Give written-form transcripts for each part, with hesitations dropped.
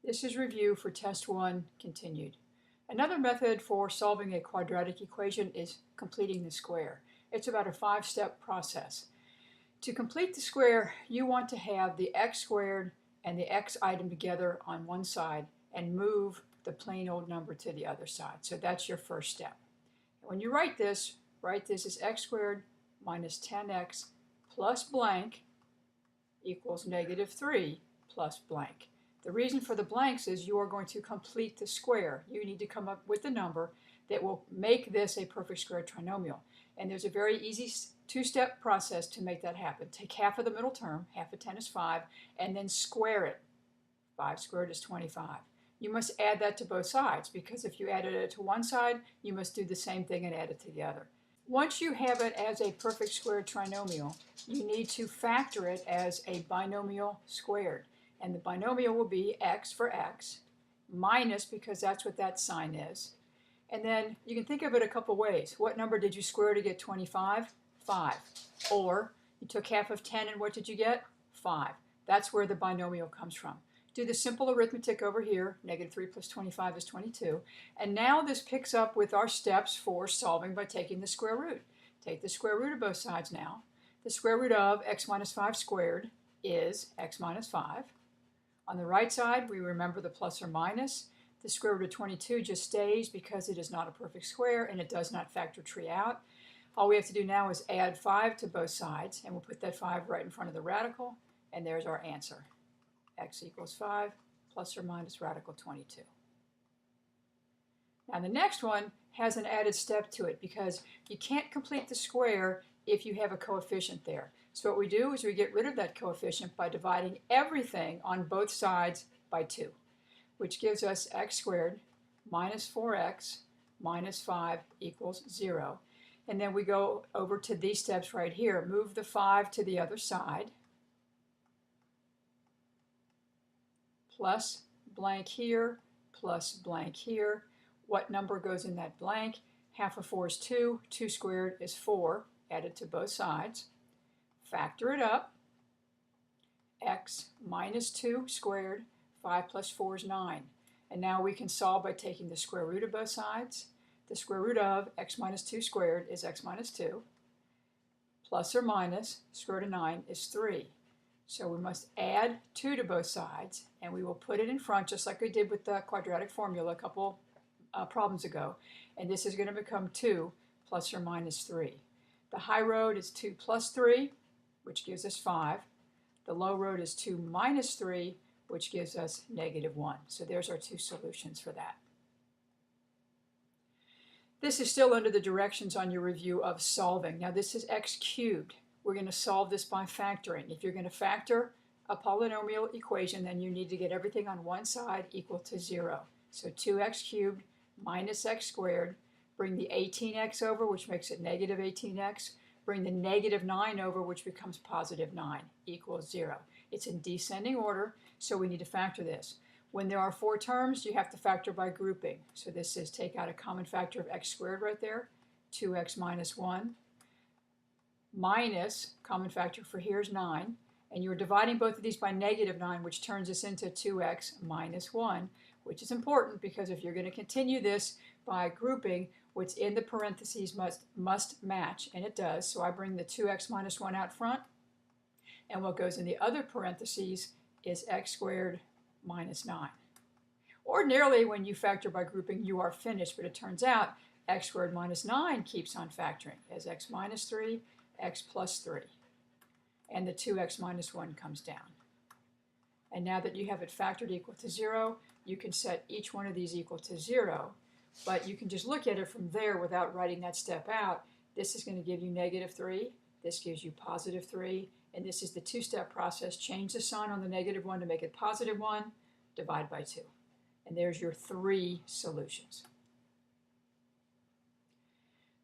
This is review for test 1 continued. Another method for solving a quadratic equation is completing the square. It's about a 5-step process. To complete the square, you want to have the x squared and the x item together on one side and move the plain old number to the other side. So that's your first step. When you write this as x squared minus 10x plus blank equals negative 3 plus blank. The reason for the blanks is you are going to complete the square. You need to come up with a number that will make this a perfect square trinomial. And there's a very easy 2-step process to make that happen. Take half of the middle term, half of 10 is 5, and then square it. 5 squared is 25. You must add that to both sides, because if you added it to one side, you must do the same thing and add it to the other. Once you have it as a perfect square trinomial, you need to factor it as a binomial squared. And the binomial will be x for x, minus, because that's what that sign is. And then you can think of it a couple ways. What number did you square to get 25? 5. Or you took half of 10 and what did you get? 5. That's where the binomial comes from. Do the simple arithmetic over here. Negative 3 plus 25 is 22. And now this picks up with our steps for solving by taking the square root. Take the square root of both sides now. The square root of x minus 5 squared is x minus 5. On the right side, we remember the plus or minus. The square root of 22 just stays because it is not a perfect square and it does not factor tree out. All we have to do now is add 5 to both sides, and we'll put that 5 right in front of the radical, and there's our answer. X equals 5 plus or minus radical 22. Now the next one has an added step to it because you can't complete the square if you have a coefficient there. So what we do is we get rid of that coefficient by dividing everything on both sides by 2, which gives us x squared minus 4x minus 5 equals 0. And then we go over to these steps right here. Move the 5 to the other side, plus blank here, plus blank here. What number goes in that blank? Half of 4 is 2. 2 squared is 4, added to both sides. Factor it up. X minus 2 squared, 5 plus 4 is 9. And now we can solve by taking the square root of both sides. The square root of x minus 2 squared is x minus 2. Plus or minus square root of 9 is 3. So we must add 2 to both sides, and we will put it in front just like we did with the quadratic formula a couple problems ago. And this is going to become 2 plus or minus 3. The high road is 2 plus 3, which gives us 5. The low road is 2 minus 3, which gives us negative 1. So there's our two solutions for that. This is still under the directions on your review of solving. Now this is x cubed. We're going to solve this by factoring. If you're going to factor a polynomial equation, then you need to get everything on one side equal to 0. So 2x cubed minus x squared. Bring the 18x over, which makes it negative 18x. Bring the negative 9 over, which becomes positive 9, equals 0. It's in descending order, so we need to factor this. When there are 4 terms, you have to factor by grouping. So this is take out a common factor of x squared right there, 2x minus 1, minus, common factor for here is 9, and you're dividing both of these by negative 9, which turns us into 2x minus 1, which is important because if you're going to continue this by grouping, what's in the parentheses must match, and it does. So I bring the 2x minus 1 out front, and what goes in the other parentheses is x squared minus 9. Ordinarily, when you factor by grouping, you are finished, but it turns out x squared minus 9 keeps on factoring as x minus 3, x plus 3. And the 2x minus 1 comes down. And now that you have it factored equal to 0, you can set each one of these equal to 0, but you can just look at it from there without writing that step out. This is going to give you negative 3, this gives you positive 3, and this is the 2-step process. Change the sign on the negative 1 to make it positive 1, divide by 2. And there's your 3 solutions.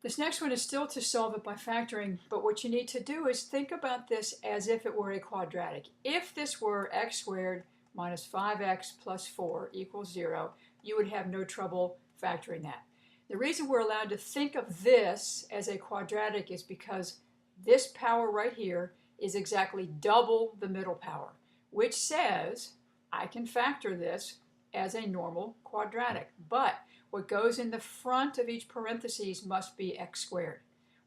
This next one is still to solve it by factoring, but what you need to do is think about this as if it were a quadratic. If this were x squared minus 5x plus 4 equals 0, you would have no trouble factoring that. The reason we're allowed to think of this as a quadratic is because this power right here is exactly double the middle power, which says I can factor this as a normal quadratic. But what goes in the front of each parentheses must be x squared.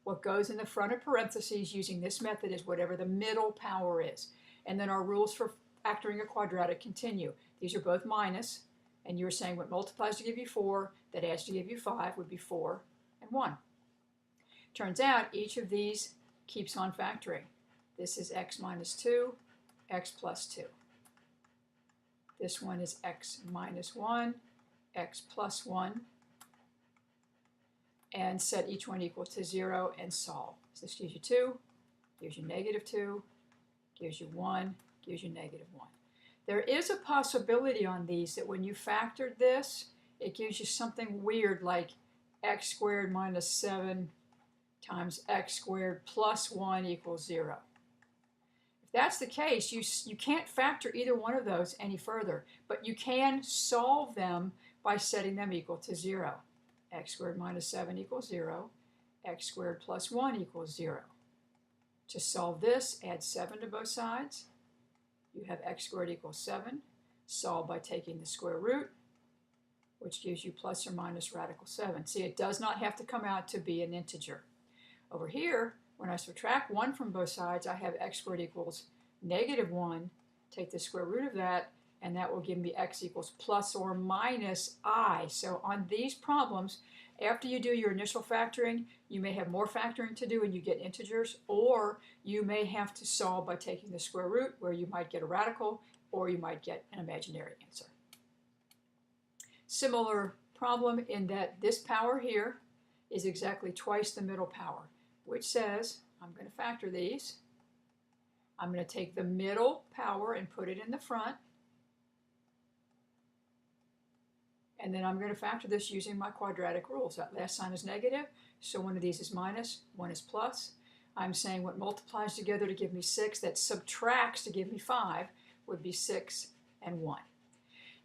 What goes in the front of parentheses using this method is whatever the middle power is. And then our rules for factoring a quadratic continue. These are both minus, and you're saying what multiplies to give you 4, that adds to give you 5 would be 4 and 1. Turns out each of these keeps on factoring. This is x minus 2, x plus 2. This one is x minus 1, x plus 1. And set each one equal to 0 and solve. So this gives you 2, gives you negative 2, gives you 1, gives you negative 1. There is a possibility on these that when you factored this, it gives you something weird like x squared minus 7 times x squared plus 1 equals 0. If that's the case, you can't factor either one of those any further, but you can solve them by setting them equal to 0. X squared minus 7 equals 0. X squared plus 1 equals 0. To solve this, add 7 to both sides. You have x squared equals 7. Solve by taking the square root, which gives you plus or minus radical 7. See, it does not have to come out to be an integer. Over here, when I subtract 1 from both sides, I have x squared equals negative 1. Take the square root of that, and that will give me x equals plus or minus I. So on these problems, after you do your initial factoring, you may have more factoring to do and you get integers, or you may have to solve by taking the square root, where you might get a radical, or you might get an imaginary answer. Similar problem in that this power here is exactly twice the middle power, which says, I'm going to factor these. I'm going to take the middle power and put it in the front. And then I'm going to factor this using my quadratic rules. That last sign is negative, so one of these is minus, one is plus. I'm saying what multiplies together to give me 6, that subtracts to give me 5, would be 6 and 1.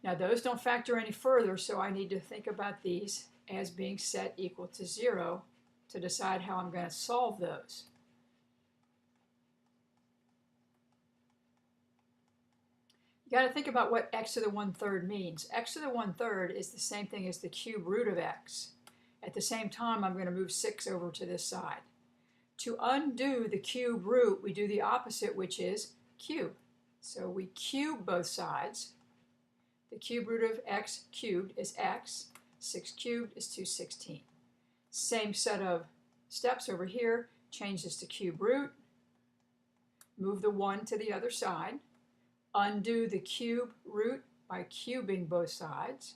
Now those don't factor any further, so I need to think about these as being set equal to 0 to decide how I'm going to solve those. You got to think about what x to the 1/3 means. X to the 1/3 is the same thing as the cube root of x. At the same time, I'm going to move 6 over to this side. To undo the cube root, we do the opposite, which is cube. So we cube both sides. The cube root of x cubed is x. 6 cubed is 216. Same set of steps over here. Change this to cube root. Move the 1 to the other side. Undo the cube root by cubing both sides.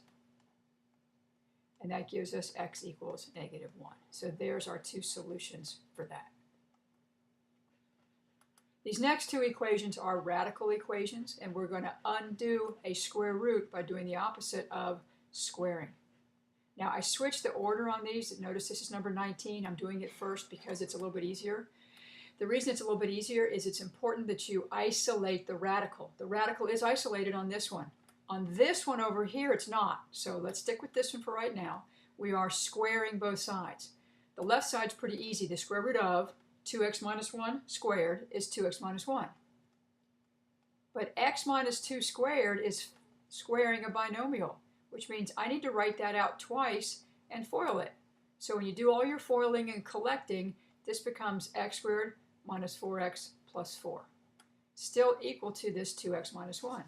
And that gives us x equals negative 1. So there's our two solutions for that. These next two equations are radical equations, and we're going to undo a square root by doing the opposite of squaring. Now I switched the order on these. Notice this is number 19. I'm doing it first because it's a little bit easier. The reason it's a little bit easier is it's important that you isolate the radical. The radical is isolated on this one. On this one over here, it's not. So let's stick with this one for right now. We are squaring both sides. The left side's pretty easy. The square root of 2x minus 1 squared is 2x minus 1. But x minus 2 squared is squaring a binomial, which means I need to write that out twice and FOIL it. So when you do all your foiling and collecting, this becomes x squared minus 4x plus 4. Still equal to this 2x minus 1.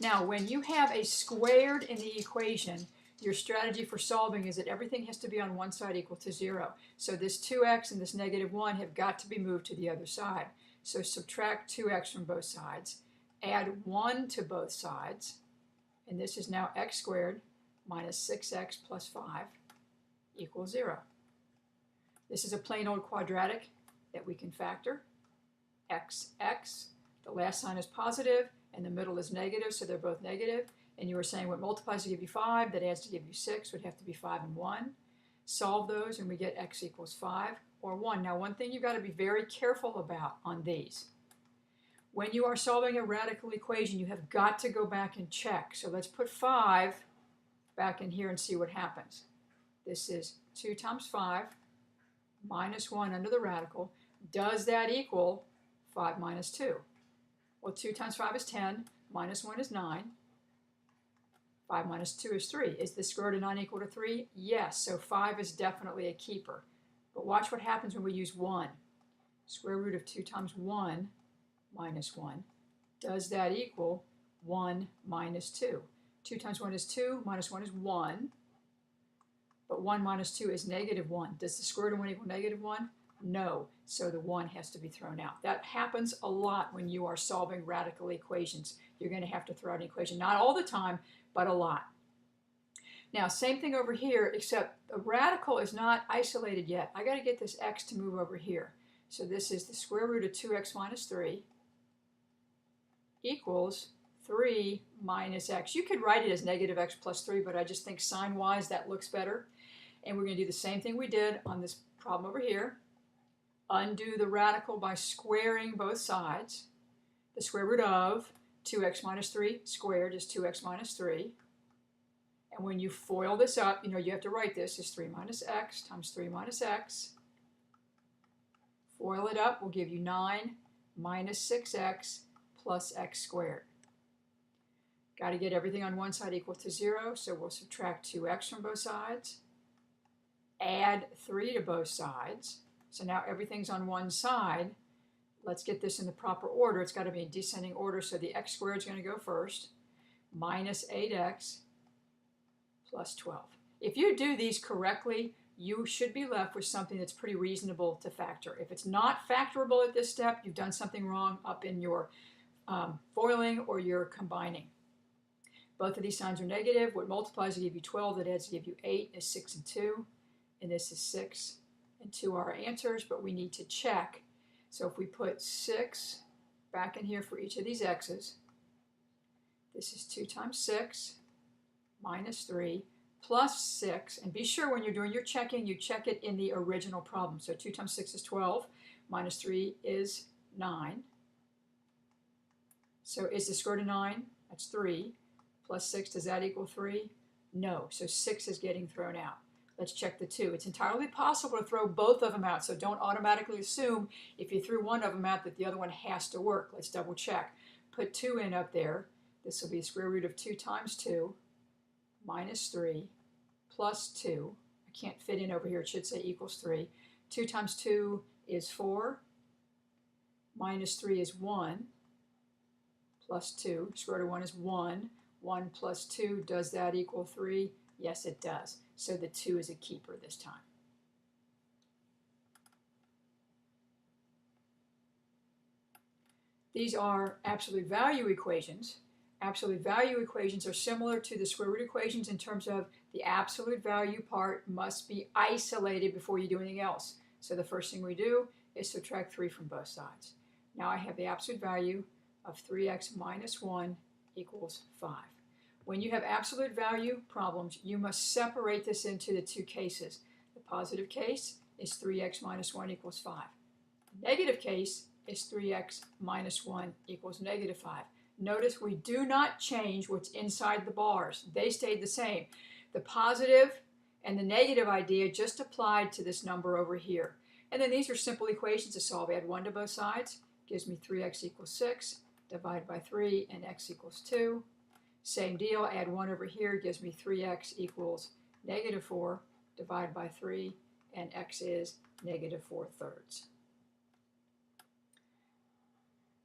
Now, when you have a squared in the equation, your strategy for solving is that everything has to be on one side equal to 0. So this 2x and this negative 1 have got to be moved to the other side. So subtract 2x from both sides. Add 1 to both sides. And this is now x squared minus 6x plus 5 equals 0. This is a plain old quadratic that we can factor. X, the last sign is positive, and the middle is negative, so they're both negative. And you were saying what multiplies to give you 5, that adds to give you 6, would have to be 5 and 1. Solve those, and we get x equals 5 or 1. Now, one thing you've got to be very careful about on these. When you are solving a radical equation, you have got to go back and check. So let's put 5 back in here and see what happens. This is 2 times 5 minus 1 under the radical. Does that equal 5 minus 2? Well, 2 times 5 is 10, minus 1 is 9. 5 minus 2 is 3. Is the square root of 9 equal to 3? Yes, so 5 is definitely a keeper. But watch what happens when we use 1. Square root of 2 times 1 minus 1. Does that equal 1 minus 2? 2 times 1 is 2, minus 1 is 1. But 1 minus 2 is negative 1. Does the square root of 1 equal negative 1? No, so the 1 has to be thrown out. That happens a lot when you are solving radical equations. You're going to have to throw out an equation. Not all the time, but a lot. Now, same thing over here, except the radical is not isolated yet. I got to get this x to move over here. So this is the square root of 2x minus 3 equals 3 minus x. You could write it as negative x plus 3, but I just think sign-wise that looks better. And we're going to do the same thing we did on this problem over here. Undo the radical by squaring both sides. The square root of 2x minus 3 squared is 2x minus 3. And when you FOIL this up, you have to write this as 3 minus x times 3 minus x. FOIL it up will give you 9 minus 6x plus x squared. Got to get everything on one side equal to 0, so we'll subtract 2x from both sides. Add 3 to both sides. So now everything's on one side. Let's get this in the proper order. It's got to be in descending order, so the x squared is going to go first. Minus 8x plus 12. If you do these correctly, you should be left with something that's pretty reasonable to factor. If it's not factorable at this step, you've done something wrong up in your FOILing or your combining. Both of these signs are negative. What multiplies to give you 12, that adds to give you 8 is 6 and 2. And this is 6 and 2 are our answers, but we need to check. So if we put 6 back in here for each of these x's, this is 2 times 6 minus 3 plus 6. And be sure when you're doing your checking, you check it in the original problem. So 2 times 6 is 12, minus 3 is 9. So is the square root of 9? That's 3. Plus 6, does that equal 3? No, so 6 is getting thrown out. Let's check the 2. It's entirely possible to throw both of them out, so don't automatically assume if you threw one of them out that the other one has to work. Let's double check. Put 2 in up there. This will be the square root of 2 times 2 minus 3 plus 2. I can't fit in over here. It should say equals 3. 2 times 2 is 4. Minus 3 is 1 plus 2. Square root of 1 is 1. 1 plus 2, does that equal 3? Yes, it does. So the 2 is a keeper this time. These are absolute value equations. Absolute value equations are similar to the square root equations in terms of the absolute value part must be isolated before you do anything else. So the first thing we do is subtract 3 from both sides. Now I have the absolute value of 3x minus 1 equals 5. When you have absolute value problems, you must separate this into the two cases. The positive case is 3x minus 1 equals 5. The negative case is 3x minus 1 equals negative 5. Notice we do not change what's inside the bars. They stayed the same. The positive and the negative idea just applied to this number over here. And then these are simple equations to solve. Add 1 to both sides, gives me 3x equals 6, divide by 3, and x equals 2. Same deal, add 1 over here, gives me 3x equals negative 4, divide by 3, and x is negative 4/3.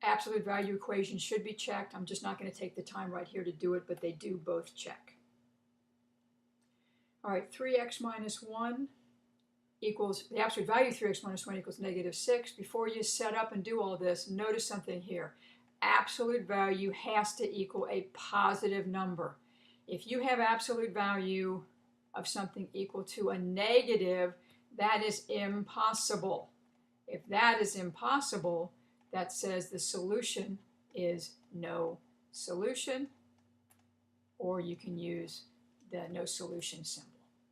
Absolute value equations should be checked. I'm just not going to take the time right here to do it, but they do both check. All right, 3x minus 1 equals, the absolute value of 3x minus 1 equals negative 6. Before you set up and do all this, notice something here. Absolute value has to equal a positive number. If you have absolute value of something equal to a negative, that is impossible. If that is impossible, that says the solution is no solution, or you can use the no solution symbol.